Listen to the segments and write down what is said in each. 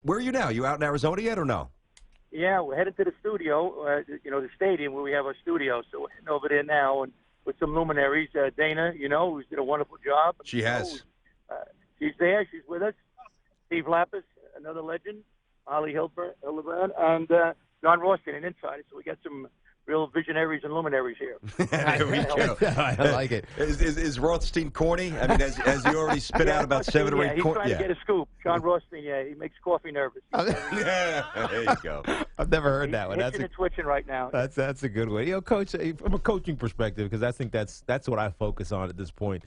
Where are you now? You out in Arizona yet or no? Yeah, we're headed to the studio, the stadium where we have our studio. So we're heading over there now and with some luminaries. Dana, who's did a wonderful job. She has. She's there. She's with us. Steve Lapis, another legend. Holly Hildebrand, and John Rostin, an insider. So we got some real visionaries and luminaries here. There we go. I like it. Is Rothstein corny? I mean, has he already spit out about 7 or 8 he's trying to get a scoop. John Rothstein, he makes coffee nervous. Yeah, there you go. I've never heard that one. That's twitching right now. That's a good one. Coach, from a coaching perspective, because I think that's what I focus on at this point.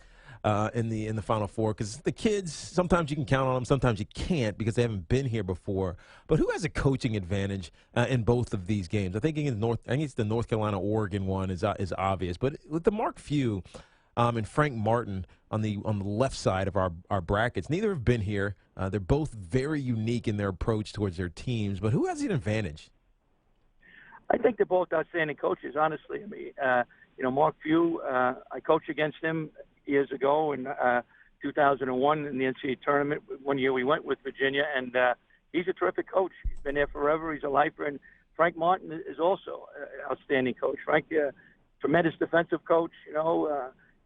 In the Final Four, because the kids, sometimes you can count on them, sometimes you can't because they haven't been here before. But who has a coaching advantage in both of these games? I think it's the North Carolina-Oregon one is obvious, but with the Mark Few and Frank Martin on the left side of our brackets, neither have been here. They're both very unique in their approach towards their teams, but who has an advantage? I think they're both outstanding coaches, honestly. I mean, Mark Few, I coached against him years ago in 2001 in the NCAA tournament. One year we went with Virginia, and he's a terrific coach. He's been there forever. He's a lifer. And Frank Martin is also an outstanding coach. Frank, tremendous defensive coach,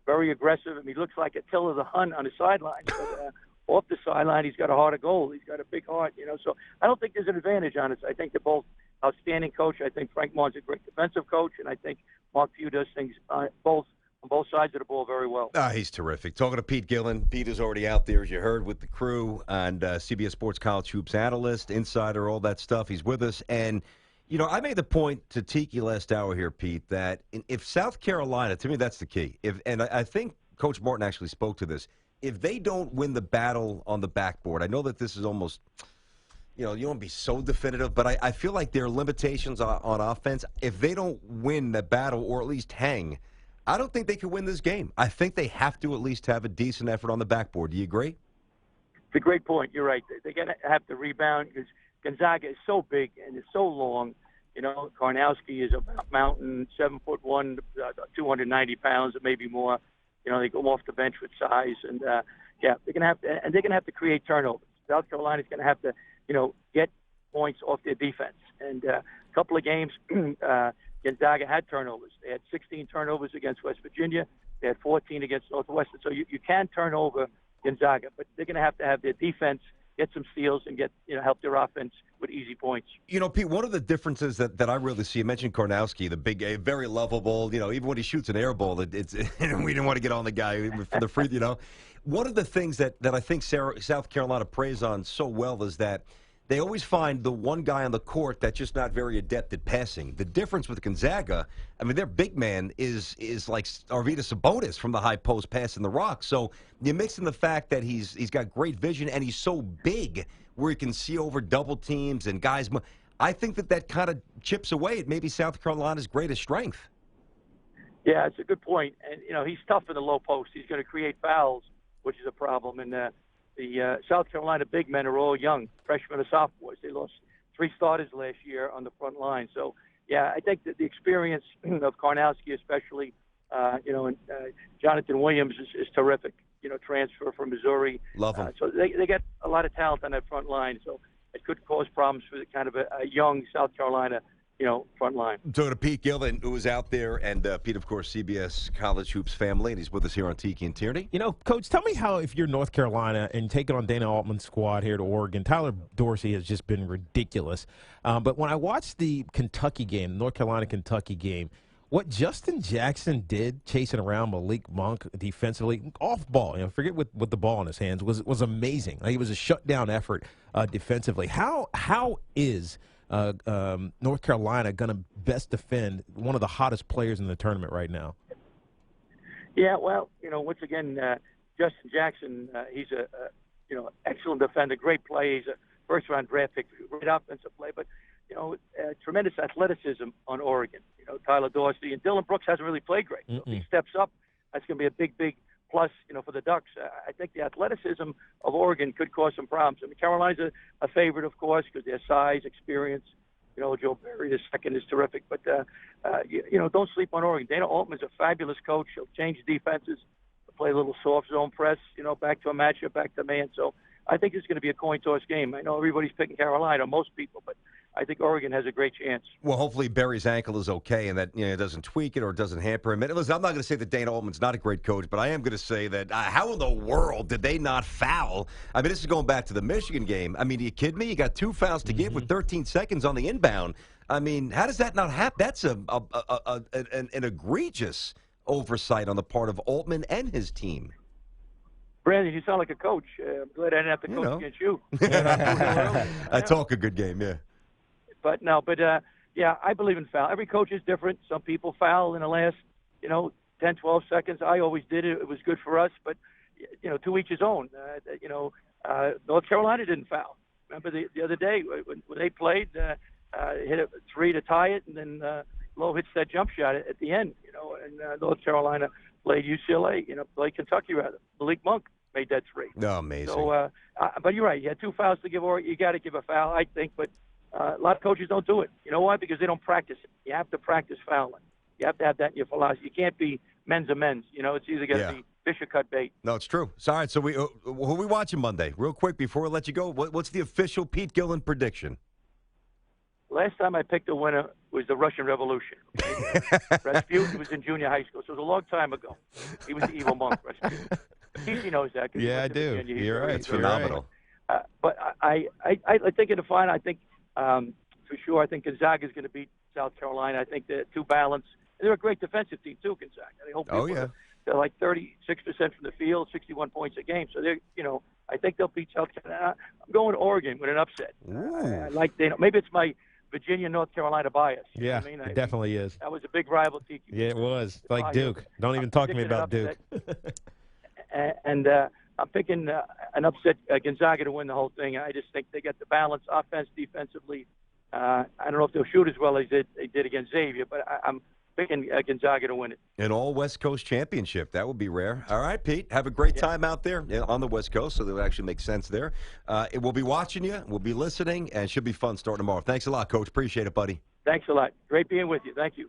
very aggressive. I mean, he looks like Attila the Hun on the sideline. But, off the sideline, he's got a heart of gold. He's got a big heart, So I don't think there's an advantage on it. I think they're both outstanding coach. I think Frank Martin's a great defensive coach, and I think Mark Few does things on both sides of the ball very well. He's terrific. Talking to Pete Gillen. Pete is already out there, as you heard, with the crew, and CBS Sports College Hoops analyst, insider, all that stuff. He's with us. And, I made the point to Tiki last hour here, Pete, that if South Carolina, to me, that's the key. And I think Coach Martin actually spoke to this. If they don't win the battle on the backboard, I know that this is almost – you don't want to be so definitive, but I feel like there are limitations on offense. If they don't win the battle or at least hang – I don't think they can win this game. I think they have to at least have a decent effort on the backboard. Do you agree? It's a great point. You're right. They're going to have to rebound because Gonzaga is so big and it's so long. Karnowski is a mountain, 7'1", 290 pounds or maybe more. They go off the bench with size, and they're going to have to create turnovers. South Carolina's going to have to, get points off their defense. And a couple of games. Gonzaga had turnovers. They had 16 turnovers against West Virginia. They had 14 against Northwestern. So you can turn over Gonzaga, but they're going to have their defense get some steals and help their offense with easy points. Pete, one of the differences that I really see, you mentioned Karnowski, the big, very lovable, even when he shoots an air ball, it's we didn't want to get on the guy for the free, One of the things that I think South Carolina plays on so well is that they always find the one guy on the court that's just not very adept at passing. The difference with Gonzaga, their big man is like Arvydas Sabonis from the high post passing the rock. So you mix in the fact that he's got great vision and he's so big where he can see over double teams and guys. I think that kind of chips away at maybe South Carolina's greatest strength. Yeah, it's a good point. And, he's tough in the low post. He's going to create fouls, which is a problem. And the South Carolina big men are all young, freshmen or sophomores. They lost 3 starters last year on the front line. So, yeah, I think that the experience of Karnowski especially, and Jonathan Williams is terrific, transfer from Missouri. Love him. So they got a lot of talent on that front line. So it could cause problems for the kind of a young South Carolina front line. Talking to Pete Gillen, who was out there, and Pete, of course, CBS College Hoops family, and he's with us here on Tiki and Tierney. Coach, tell me how, if you're North Carolina and taking on Dana Altman's squad here to Oregon, Tyler Dorsey has just been ridiculous. But when I watched the Kentucky game, North Carolina-Kentucky game, what Justin Jackson did chasing around Malik Monk defensively, off ball, forget with the ball in his hands, was amazing. It was a shutdown effort defensively. How is North Carolina going to best defend one of the hottest players in the tournament right now? Yeah, well, once again, Justin Jackson, he's a excellent defender, great play. He's a first-round draft pick, great offensive play, but tremendous athleticism on Oregon. Tyler Dorsey and Dylan Brooks hasn't really played great. So if he steps up, that's going to be a big plus, for the Ducks. I think the athleticism of Oregon could cause some problems. Carolina's a favorite, of course, because their size, experience. Joe Barry, the second, is terrific. But, don't sleep on Oregon. Dana Altman's a fabulous coach. He'll change defenses, play a little soft zone press, back to a matchup, back to man. So I think it's going to be a coin toss game. I know everybody's picking Carolina, most people, but I think Oregon has a great chance. Well, hopefully Barry's ankle is okay and that it doesn't tweak it or doesn't hamper him. And listen, I'm not going to say that Dana Altman's not a great coach, but I am going to say that how in the world did they not foul? I mean, this is going back to the Michigan game. I mean, are you kidding me? You got 2 fouls to give with 13 seconds on the inbound. I mean, how does that not happen? That's an egregious oversight on the part of Altman and his team. Brandon, you sound like a coach. I'm glad I didn't have to coach against you. I talk a good game, yeah. But yeah, I believe in foul. Every coach is different. Some people foul in the last, 10, 12 seconds. I always did it. It was good for us. But, to each his own. North Carolina didn't foul. Remember the other day when they played, hit a 3 to tie it, and then Lowe hits that jump shot at the end, and North Carolina played UCLA, played Kentucky rather. Malik Monk made that 3. No, amazing. So, but you're right. You had 2 fouls to give, or you got to give a foul, I think. But a lot of coaches don't do it. You know why? Because they don't practice it. You have to practice fouling. You have to have that in your philosophy. You can't be men's a men's. It's either going to be fish or cut bait. No, it's true. So, all right, so who are we watching Monday? Real quick before we let you go, what's the official Pete Gillen prediction? Last time I picked a winner was the Russian Revolution. Rasputin was in junior high school, so it was a long time ago. He was the evil monk, Rasputin. He knows that. Yeah, I do. You're right. It's phenomenal. But I think in the final, I think for sure, I think Gonzaga is going to beat South Carolina. I think they're too balanced. They're a great defensive team too, Gonzaga. They hope they're like 36% from the field, 61 points a game. So they're, I think they'll beat South Carolina. I'm going to Oregon with an upset. I like maybe it's my Virginia, North Carolina bias. Yeah, it definitely is. That was a big rival. Tiki. Yeah, it was. Like Duke. Don't even talk to me about Duke. And I'm picking an upset Gonzaga to win the whole thing. I just think they got the balance, offense, defensively. I don't know if they'll shoot as well as they did against Xavier, but I'm picking Gonzaga to win it. An all West Coast championship. That would be rare. All right, Pete. Have a great time out there on the West Coast, so that would actually make sense there. We'll be watching you. We'll be listening, and it should be fun starting tomorrow. Thanks a lot, Coach. Appreciate it, buddy. Thanks a lot. Great being with you. Thank you.